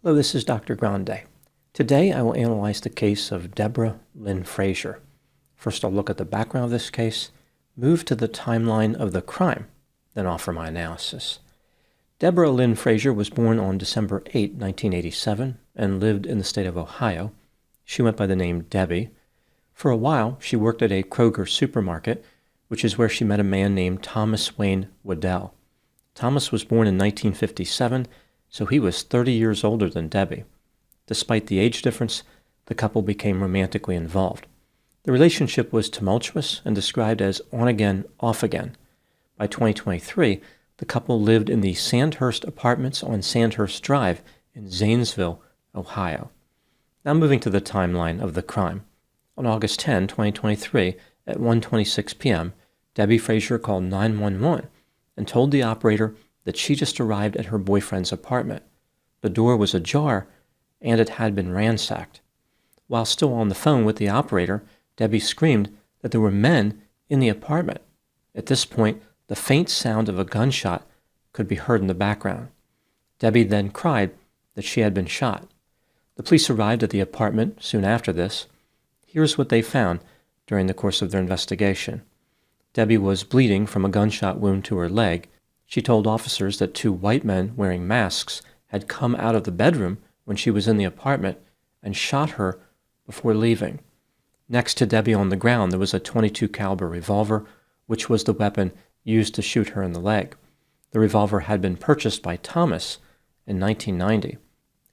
Hello, this is Dr. Grande. Today I will analyze the case of Deborah Lynn Frazier. First I'll look at the background of this case, move to the timeline of the crime, then offer my analysis. Deborah Lynn Frazier was born on December 8, 1987, and lived in the state of Ohio. She went by the name Debbie. For a while, she worked at a Kroger supermarket, which is where she met a man named Thomas Wayne Waddell. Thomas was born in 1957, so he was 30 years older than Debbie. Despite the age difference, the couple became romantically involved. The relationship was tumultuous and described as on-again, off-again. By 2023, the couple lived in the Sandhurst Apartments on Sandhurst Drive in Zanesville, Ohio. Now moving to the timeline of the crime. On August 10, 2023, at 1:26 p.m., Debbie Frazier called 911 and told the operator that she just arrived at her boyfriend's apartment. The door was ajar, and it had been ransacked. While still on the phone with the operator, Debbie screamed that there were men in the apartment. At this point, the faint sound of a gunshot could be heard in the background. Debbie then cried that she had been shot. The police arrived at the apartment soon after this. Here's what they found during the course of their investigation. Debbie was bleeding from a gunshot wound to her leg. She told officers that two white men wearing masks had come out of the bedroom when she was in the apartment and shot her before leaving. Next to Debbie on the ground, there was a .22 caliber revolver, which was the weapon used to shoot her in the leg. The revolver had been purchased by Thomas in 1990.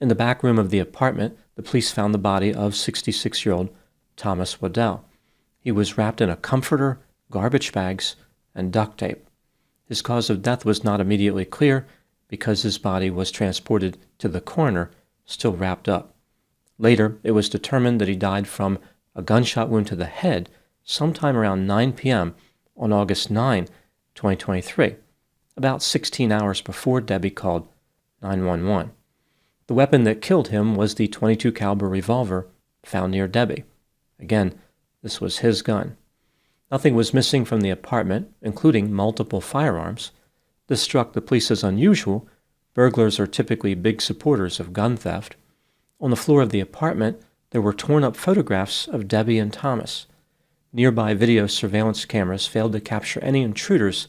In the back room of the apartment, the police found the body of 66-year-old Thomas Waddell. He was wrapped in a comforter, garbage bags, and duct tape. His cause of death was not immediately clear because his body was transported to the coroner, still wrapped up. Later, it was determined that he died from a gunshot wound to the head sometime around 9 p.m. on August 9, 2023, about 16 hours before Debbie called 911. The weapon that killed him was the .22 caliber revolver found near Debbie. Again, this was his gun. Nothing was missing from the apartment, including multiple firearms. This struck the police as unusual. Burglars are typically big supporters of gun theft. On the floor of the apartment, there were torn-up photographs of Debbie and Thomas. Nearby video surveillance cameras failed to capture any intruders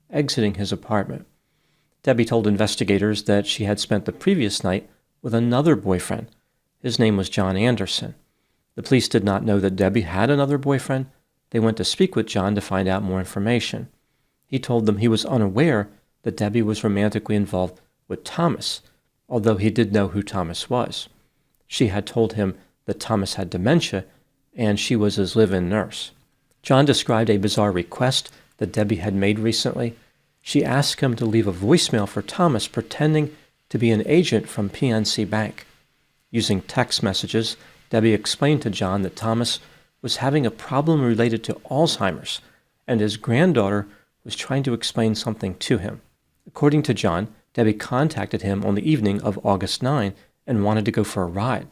exiting his apartment. Debbie told investigators that she had spent the previous night with another boyfriend. His name was John Anderson. The police did not know that Debbie had another boyfriend. They went to speak with John to find out more information. He told them he was unaware that Debbie was romantically involved with Thomas, although he did know who Thomas was. She had told him that Thomas had dementia and she was his live-in nurse. John described a bizarre request that Debbie had made recently. She asked him to leave a voicemail for Thomas pretending to be an agent from PNC Bank. Using text messages, Debbie explained to John that Thomas was having a problem related to Alzheimer's, and his granddaughter was trying to explain something to him. According to John, Debbie contacted him on the evening of August 9 and wanted to go for a ride.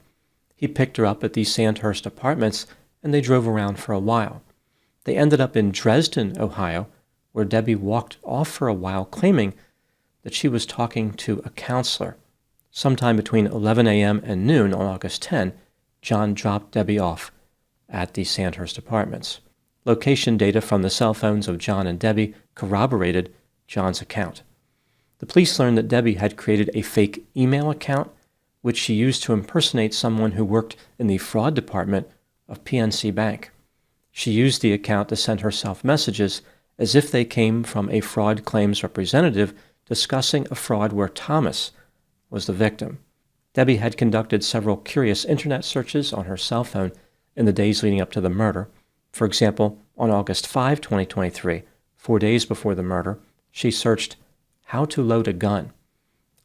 He picked her up at the Sandhurst Apartments, and they drove around for a while. They ended up in Dresden, Ohio, where Debbie walked off for a while, claiming that she was talking to a counselor. Sometime between 11 a.m. and noon on August 10, John dropped Debbie off at the Sandhurst Apartments. Location data from the cell phones of John and Debbie corroborated John's account. The police learned that Debbie had created a fake email account, which she used to impersonate someone who worked in the fraud department of PNC Bank. She used the account to send herself messages as if they came from a fraud claims representative discussing a fraud where Thomas was the victim. Debbie had conducted several curious internet searches on her cell phone in the days leading up to the murder. For example, on August 5, 2023, 4 days before the murder, she searched how to load a gun.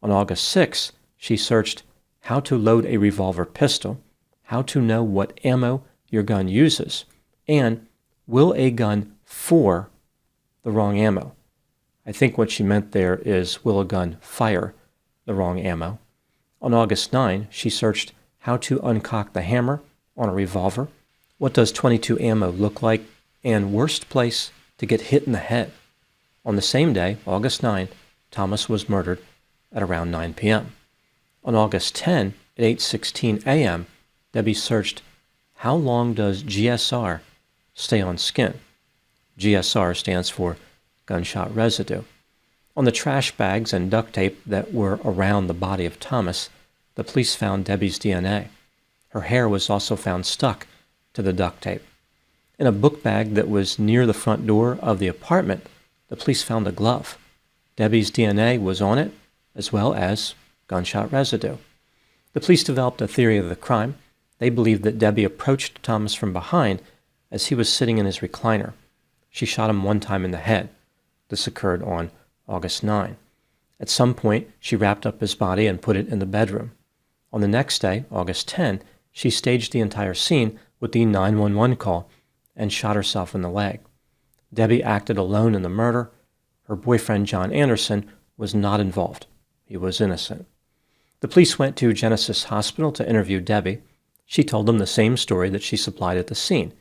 On August 6, she searched how to load a revolver pistol, how to know what ammo your gun uses, and will a gun for the wrong ammo. I think what she meant there is, will a gun fire the wrong ammo? On August 9, she searched how to uncock the hammer on a revolver, what does .22 ammo look like, and worst place to get hit in the head. On the same day, August 9, Thomas was murdered at around 9 p.m. On August 10, at 8:16 a.m., Debbie searched, "How long does GSR stay on skin?" GSR stands for gunshot residue. On the trash bags and duct tape that were around the body of Thomas, the police found Debbie's DNA. Her hair was also found stuck to the duct tape. In a book bag that was near the front door of the apartment, the police found a glove. Debbie's DNA was on it, as well as gunshot residue. The police developed a theory of the crime. They believed that Debbie approached Thomas from behind as he was sitting in his recliner. She shot him one time in the head. This occurred on August 9. At some point, she wrapped up his body and put it in the bedroom. On the next day, August 10, she staged the entire scene with the 911 call and shot herself in the leg. Debbie acted alone in the murder. Her boyfriend, John Anderson, was not involved. He was innocent. The police went to Genesis Hospital to interview Debbie. She told them the same story that she supplied at the scene.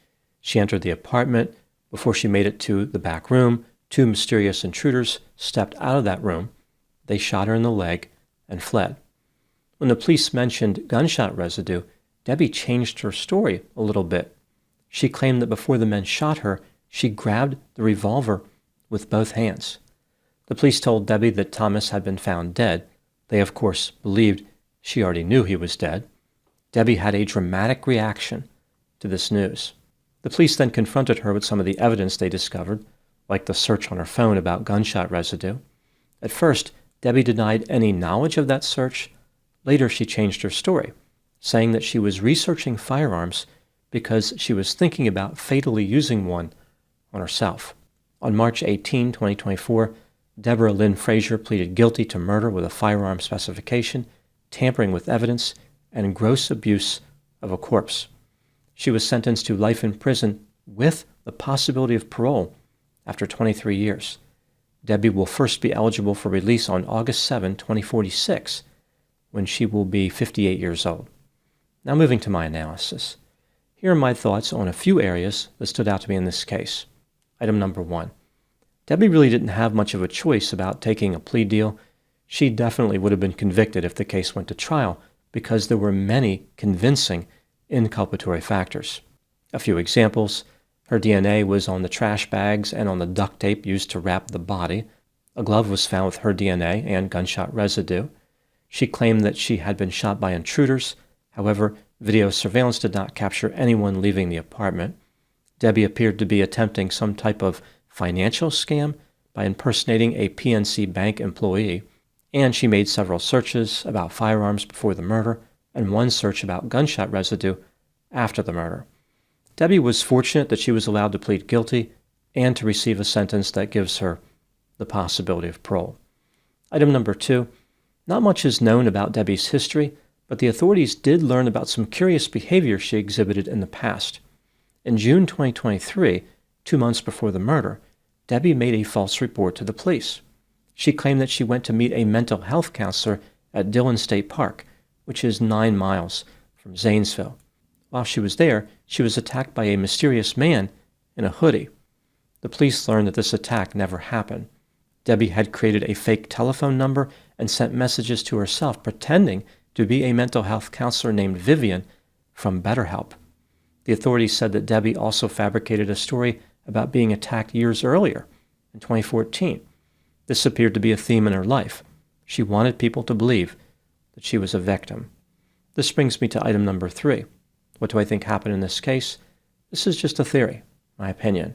She entered the apartment. Before she made it to the back room, two mysterious intruders stepped out of that room. They shot her in the leg and fled. When the police mentioned gunshot residue, Debbie changed her story a little bit. She claimed that before the men shot her, she grabbed the revolver with both hands. The police told Debbie that Thomas had been found dead. They, of course, believed she already knew he was dead. Debbie had a dramatic reaction to this news. The police then confronted her with some of the evidence they discovered, like the search on her phone about gunshot residue. At first, Debbie denied any knowledge of that search. Later, she changed her story, saying that she was researching firearms because she was thinking about fatally using one on herself. On March 18, 2024, Deborah Lynn Frazier pleaded guilty to murder with a firearm specification, tampering with evidence, and gross abuse of a corpse. She was sentenced to life in prison with the possibility of parole after 23 years. Debbie will first be eligible for release on August 7, 2046, when she will be 58 years old. Now moving to my analysis. Here are my thoughts on a few areas that stood out to me in this case. Item number 1. Debbie really didn't have much of a choice about taking a plea deal. She definitely would have been convicted if the case went to trial because there were many convincing inculpatory factors. A few examples. Her DNA was on the trash bags and on the duct tape used to wrap the body. A glove was found with her DNA and gunshot residue. She claimed that she had been shot by intruders. However, video surveillance did not capture anyone leaving the apartment. Debbie appeared to be attempting some type of financial scam by impersonating a PNC Bank employee, and she made several searches about firearms before the murder and one search about gunshot residue after the murder. Debbie was fortunate that she was allowed to plead guilty and to receive a sentence that gives her the possibility of parole. Item number 2. Not much is known about Debbie's history, but the authorities did learn about some curious behavior she exhibited in the past. In June 2023, 2 months before the murder, Debbie made a false report to the police. She claimed that she went to meet a mental health counselor at Dillon State Park, which is 9 miles from Zanesville. While she was there, she was attacked by a mysterious man in a hoodie. The police learned that this attack never happened. Debbie had created a fake telephone number and sent messages to herself pretending to be a mental health counselor named Vivian from BetterHelp. The authorities said that Debbie also fabricated a story about being attacked years earlier, in 2014. This appeared to be a theme in her life. She wanted people to believe that she was a victim. This brings me to item number 3. What do I think happened in this case? This is just a theory, my opinion.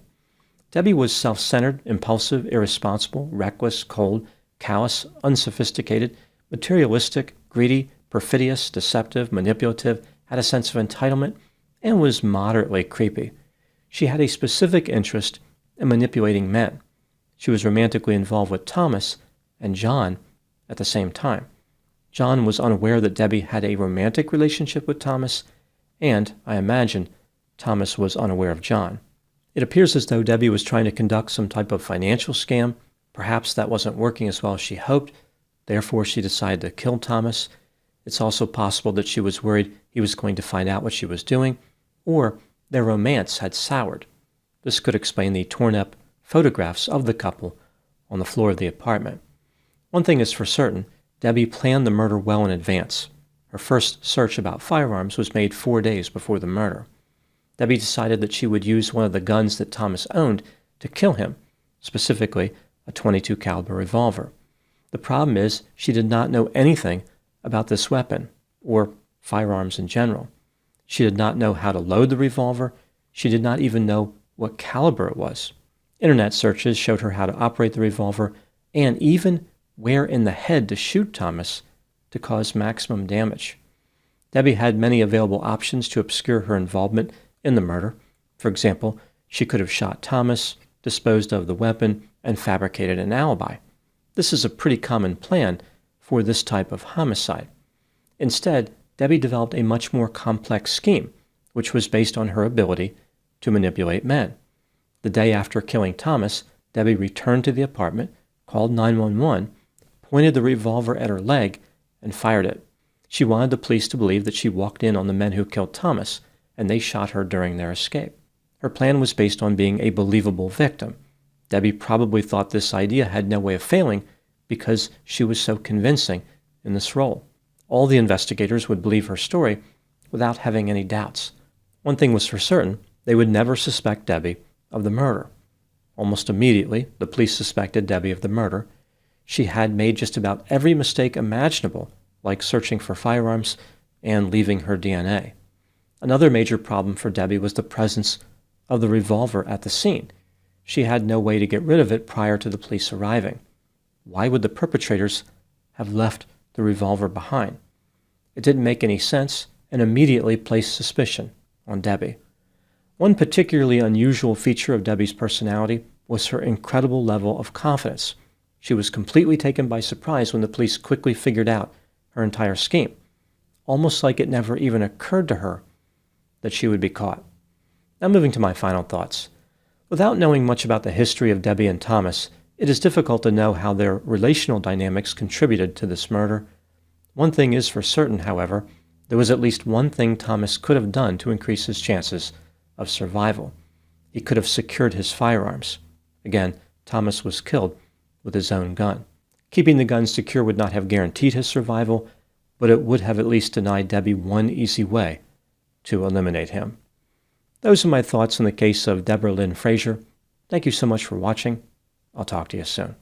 Debbie was self-centered, impulsive, irresponsible, reckless, cold, callous, unsophisticated, materialistic, greedy, perfidious, deceptive, manipulative, had a sense of entitlement, and was moderately creepy. She had a specific interest in manipulating men. She was romantically involved with Thomas and John at the same time. John was unaware that Debbie had a romantic relationship with Thomas, and, I imagine, Thomas was unaware of John. It appears as though Debbie was trying to conduct some type of financial scam. Perhaps that wasn't working as well as she hoped. Therefore, she decided to kill Thomas. It's also possible that she was worried he was going to find out what she was doing, or their romance had soured. This could explain the torn-up photographs of the couple on the floor of the apartment. One thing is for certain, Debbie planned the murder well in advance. Her first search about firearms was made 4 days before the murder. Debbie decided that she would use one of the guns that Thomas owned to kill him, specifically a .22 caliber revolver. The problem is she did not know anything about this weapon, or firearms in general. She did not know how to load the revolver. She did not even know what caliber it was. Internet searches showed her how to operate the revolver and even where in the head to shoot Thomas to cause maximum damage. Debbie had many available options to obscure her involvement in the murder. For example, she could have shot Thomas, disposed of the weapon, and fabricated an alibi. This is a pretty common plan for this type of homicide. Instead, Debbie developed a much more complex scheme, which was based on her ability to manipulate men. The day after killing Thomas, Debbie returned to the apartment, called 911, pointed the revolver at her leg, and fired it. She wanted the police to believe that she walked in on the men who killed Thomas, and they shot her during their escape. Her plan was based on being a believable victim. Debbie probably thought this idea had no way of failing because she was so convincing in this role. All the investigators would believe her story without having any doubts. One thing was for certain, they would never suspect Debbie of the murder. Almost immediately, the police suspected Debbie of the murder. She had made just about every mistake imaginable, like searching for firearms and leaving her DNA. Another major problem for Debbie was the presence of the revolver at the scene. She had no way to get rid of it prior to the police arriving. Why would the perpetrators have left the revolver behind? It didn't make any sense and immediately placed suspicion on Debbie. One particularly unusual feature of Debbie's personality was her incredible level of confidence. She was completely taken by surprise when the police quickly figured out her entire scheme, almost like it never even occurred to her that she would be caught. Now moving to my final thoughts. Without knowing much about the history of Debbie and Thomas, it is difficult to know how their relational dynamics contributed to this murder. One thing is for certain, however, there was at least one thing Thomas could have done to increase his chances of survival. He could have secured his firearms. Again, Thomas was killed with his own gun. Keeping the gun secure would not have guaranteed his survival, but it would have at least denied Debbie one easy way to eliminate him. Those are my thoughts on the case of Deborah Lynn Frazier. Thank you so much for watching. I'll talk to you soon.